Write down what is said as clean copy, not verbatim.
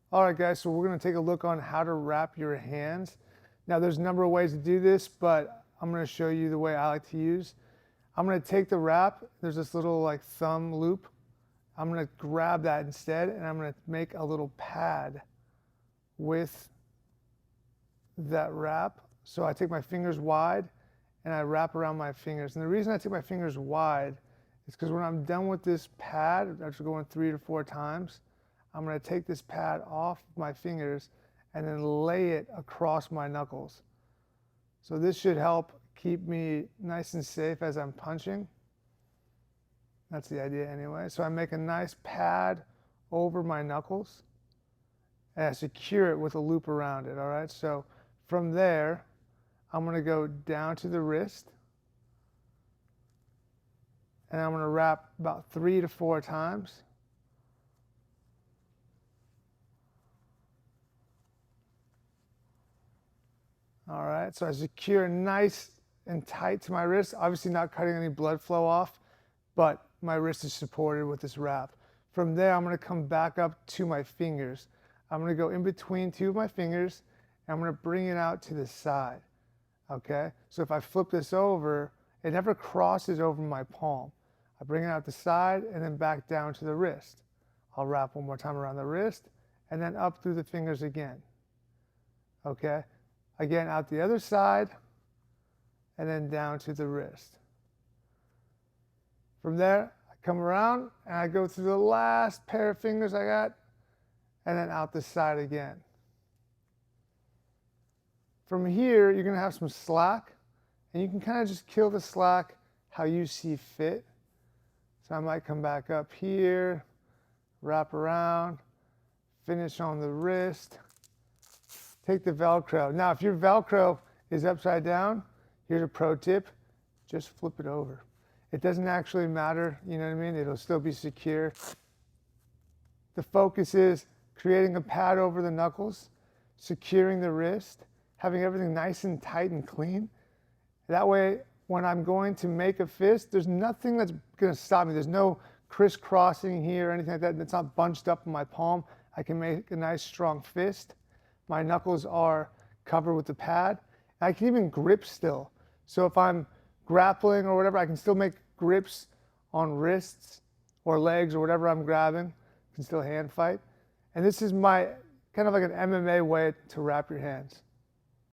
All right, guys, so we're going to take a look on how to wrap your hands. Now, there's a number of ways to do this, but I'm going to show you the way I like to use. I'm going to take the wrap. There's this little like thumb loop. I'm going to grab that instead, and I'm going to make a little pad with that wrap. So I take my fingers wide, and I wrap around my fingers. And the reason I take my fingers wide is because when I'm done with this pad, after going 3 to 4 times, I'm going to take this pad off my fingers and then lay it across my knuckles. So this should help keep me nice and safe as I'm punching. That's the idea anyway. So I make a nice pad over my knuckles and I secure it with a loop around it, all right? So from there, I'm going to go down to the wrist and I'm going to wrap about 3 to 4 times. All right, so I secure nice and tight to my wrist, obviously not cutting any blood flow off, but my wrist is supported with this wrap. From there, I'm going to come back up to my fingers. I'm going to go in between 2 of my fingers, and I'm going to bring it out to the side, okay? So if I flip this over, it never crosses over my palm. I bring it out the side and then back down to the wrist. I'll wrap one more time around the wrist, and then up through the fingers again, okay? Again, out the other side, and then down to the wrist. From there, I come around, and I go through the last pair of fingers I got, and then out the side again. From here, you're going to have some slack, and you can kind of just kill the slack how you see fit. So I might come back up here, wrap around, finish on the wrist. Take the Velcro. Now, if your Velcro is upside down, here's a pro tip, just flip it over. It doesn't actually matter, you know what I mean? It'll still be secure. The focus is creating a pad over the knuckles, securing the wrist, having everything nice and tight and clean. That way, when I'm going to make a fist, there's nothing that's gonna stop me. There's no crisscrossing here or anything like that. It's not bunched up in my palm. I can make a nice strong fist. My knuckles are covered with the pad. I can even grip still. So if I'm grappling or whatever, I can still make grips on wrists or legs or whatever I'm grabbing. I can still hand fight. And this is my kind of like an MMA way to wrap your hands.